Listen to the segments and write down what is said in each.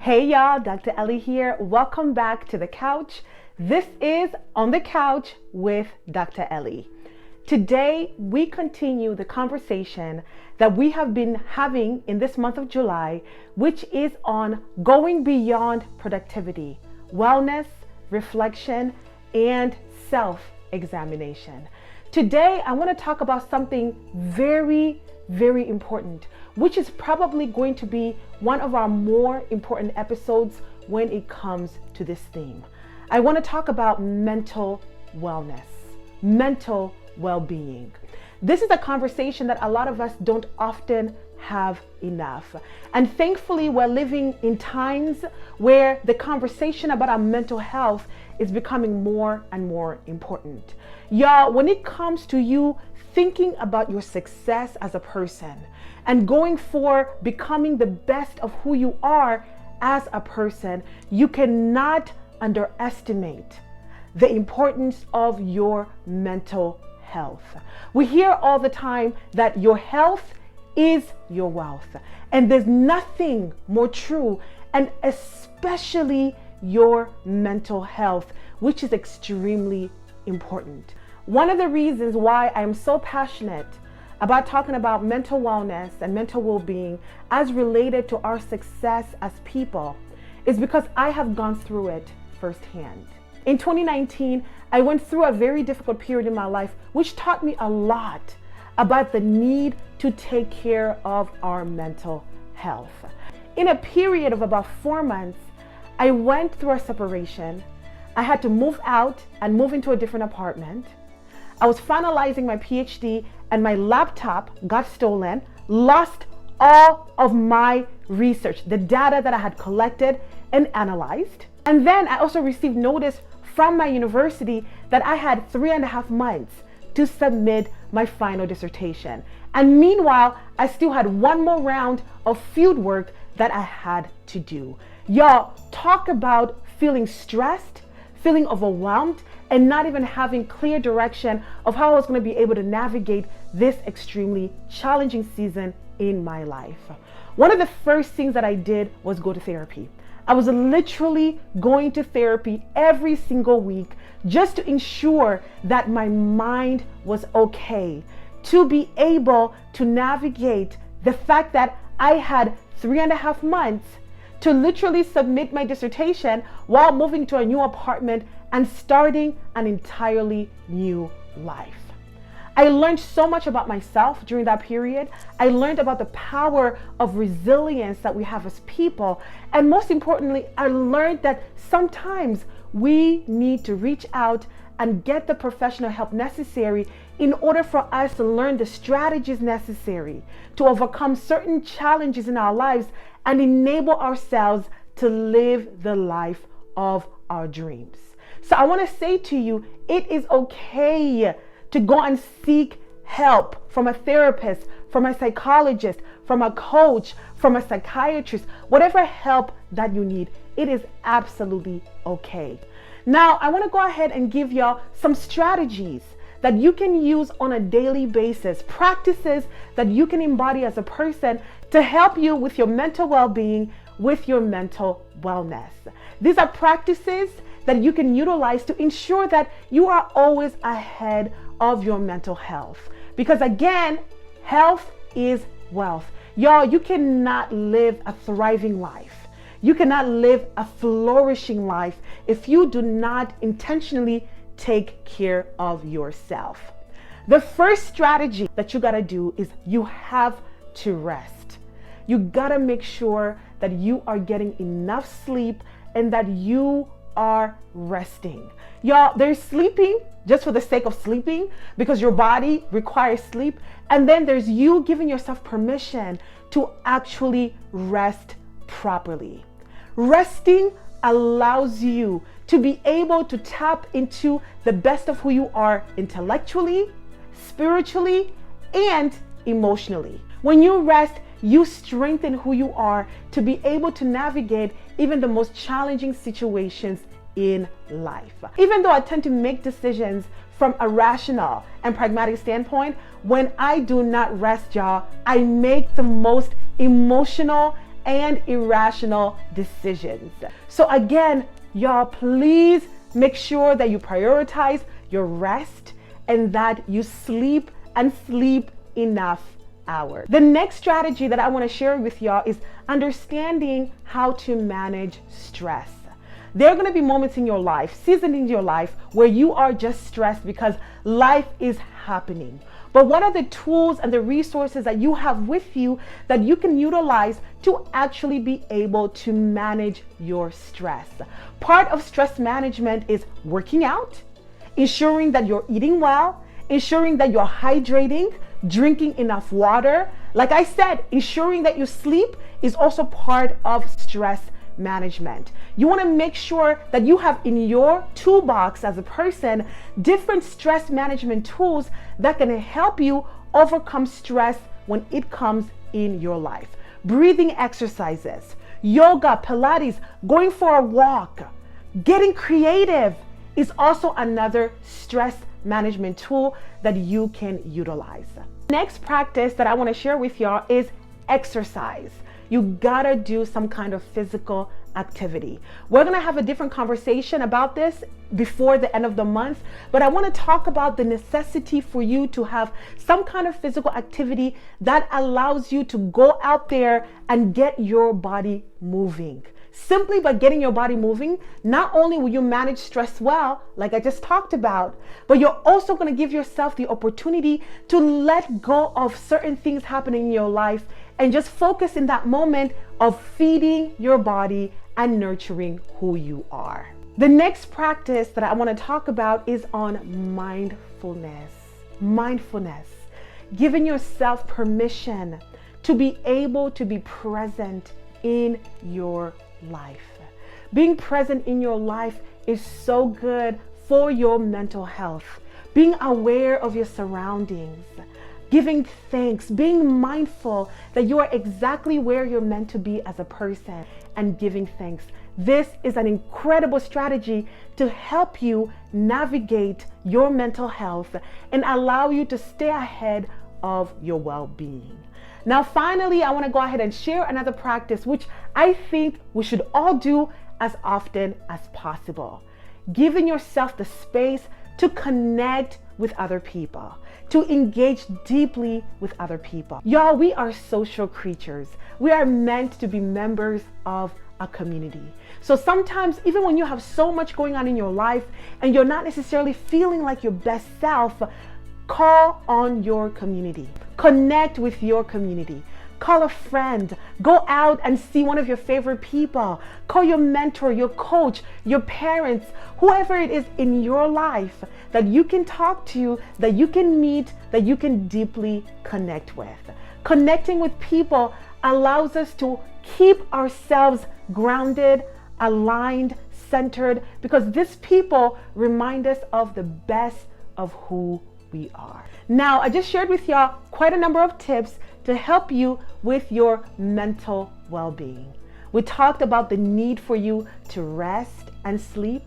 Hey y'all, Dr. Elly here. Welcome back to the couch. This is On the Couch with Dr. Elly. Today, we continue the conversation that we have been having in this month of July, which is on going beyond productivity, wellness, reflection, and self-examination. Today, I want to talk about something very important, which is probably going to be one of our more important episodes when it comes to this theme. I want to talk about mental wellness, mental well-being. This is a conversation that a lot of us don't often have enough. And thankfully, we're living in times where the conversation about our mental health is becoming more and more important. Y'all, when it comes to you thinking about your success as a person and going for becoming the best of who you are as a person, you cannot underestimate the importance of your mental health. We hear all the time that your health is your wealth, and there's nothing more true, and especially your mental health, which is extremely important. One of the reasons why I'm so passionate about talking about mental wellness and mental well-being as related to our success as people is because I have gone through it firsthand. In 2019, I went through a very difficult period in my life, which taught me a lot about the need to take care of our mental health. In a period of about 4 months, I went through a separation. I had to move out and move into a different apartment. I was finalizing my PhD and my laptop got stolen, lost all of my research, the data that I had collected and analyzed. And then I also received notice from my university that I had 3.5 months to submit my final dissertation. And meanwhile, I still had one more round of field work that I had to do. Y'all, talk about feeling stressed, feeling overwhelmed, and not even having clear direction of how I was going to be able to navigate this extremely challenging season in my life. One of the first things that I did was go to therapy. I was literally going to therapy every single week just to ensure that my mind was okay, to be able to navigate the fact that I had 3.5 months to literally submit my dissertation while moving to a new apartment and starting an entirely new life. I learned so much about myself during that period. I learned about the power of resilience that we have as people. And most importantly, I learned that sometimes we need to reach out and get the professional help necessary in order for us to learn the strategies necessary to overcome certain challenges in our lives and enable ourselves to live the life of our dreams. So I want to say to you, it is okay to go and seek help from a therapist, from a psychologist, from a coach, from a psychiatrist, whatever help that you need, it is absolutely okay. Now, I want to go ahead and give y'all some strategies that you can use on a daily basis, practices that you can embody as a person to help you with your mental well-being, with your mental wellness. These are practices that you can utilize to ensure that you are always ahead of your mental health. Because again, health is wealth. Y'all, you cannot live a thriving life. You cannot live a flourishing life if you do not intentionally take care of yourself. The first strategy that you gotta do is you have to rest. You gotta make sure that you are getting enough sleep and that you are resting. Y'all, there's sleeping just for the sake of sleeping because your body requires sleep. And then there's you giving yourself permission to actually rest properly. Resting allows you to be able to tap into the best of who you are intellectually, spiritually, and emotionally. When you rest, you strengthen who you are to be able to navigate even the most challenging situations in life. Even though I tend to make decisions from a rational and pragmatic standpoint, when I do not rest, y'all, I make the most emotional and irrational decisions. So again, y'all, please make sure that you prioritize your rest and that you sleep and sleep enough hours. The next strategy that I want to share with y'all is understanding how to manage stress. There are going to be moments in your life, seasons in your life, where you are just stressed because life is happening. But what are the tools and the resources that you have with you that you can utilize to actually be able to manage your stress? Part of stress management is working out, ensuring that you're eating well, ensuring that you're hydrating, drinking enough water. Like I said, ensuring that you sleep is also part of stress management. You want to make sure that you have in your toolbox as a person different stress management tools that can help you overcome stress when it comes in your life. Breathing exercises, yoga, Pilates, going for a walk, getting creative is also another stress management tool that you can utilize. Next practice that I want to share with y'all is exercise. You gotta do some kind of physical activity. We're gonna have a different conversation about this before the end of the month, but I wanna talk about the necessity for you to have some kind of physical activity that allows you to go out there and get your body moving. Simply by getting your body moving, not only will you manage stress well, like I just talked about, but you're also going to give yourself the opportunity to let go of certain things happening in your life and just focus in that moment of feeding your body and nurturing who you are. The next practice that I want to talk about is on mindfulness. Mindfulness, giving yourself permission to be able to be present in your life. Being present in your life is so good for your mental health. Being aware of your surroundings, giving thanks, being mindful that you are exactly where you're meant to be as a person, and giving thanks. This is an incredible strategy to help you navigate your mental health and allow you to stay ahead of your well-being. Now, finally, I want to go ahead and share another practice, which I think we should all do as often as possible. Giving yourself the space to connect with other people, to engage deeply with other people. Y'all, we are social creatures. We are meant to be members of a community. So sometimes, even when you have so much going on in your life and you're not necessarily feeling like your best self, call on your community. Connect with your community. Call a friend. Go out and see one of your favorite people. Call your mentor, your coach, your parents, whoever it is in your life that you can talk to, that you can meet, that you can deeply connect with. Connecting with people allows us to keep ourselves grounded, aligned, centered, because these people remind us of the best of who we are. Now, I just shared with y'all quite a number of tips to help you with your mental well-being. We talked about the need for you to rest and sleep.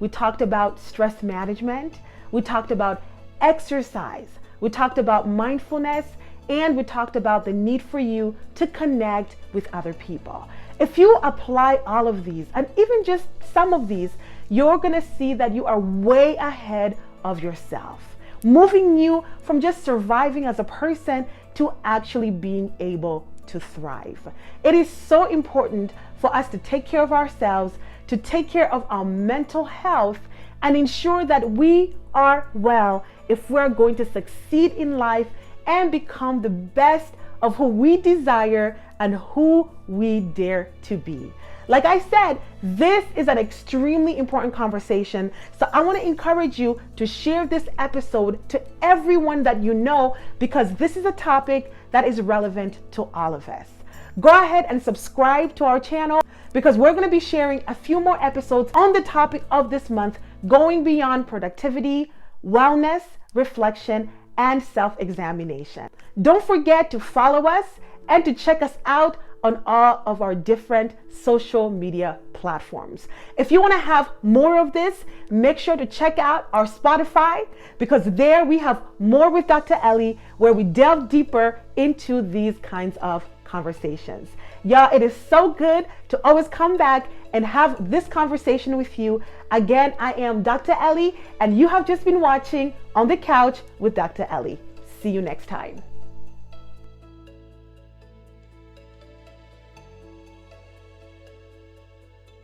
We talked about stress management. We talked about exercise. We talked about mindfulness, and we talked about the need for you to connect with other people. If you apply all of these, and even just some of these, you're gonna see that you are way ahead of yourself, moving you from just surviving as a person to actually being able to thrive. It is so important for us to take care of ourselves, to take care of our mental health, and ensure that we are well if we're going to succeed in life and become the best of who we desire and who we dare to be. Like I said, this is an extremely important conversation, so I want to encourage you to share this episode to everyone that you know, because this is a topic that is relevant to all of us. Go ahead and subscribe to our channel, because we're going to be sharing a few more episodes on the topic of this month, going beyond productivity, wellness, reflection, and self-examination. Don't forget to follow us and to check us out on all of our different social media platforms. If you want to have more of this, make sure to check out our Spotify, because there we have more with Dr. Elly, where we delve deeper into these kinds of conversations. Y'all, it is so good to always come back and have this conversation with you. Again, I am Dr. Elly, and you have just been watching On the Couch with Dr. Elly. See you next time.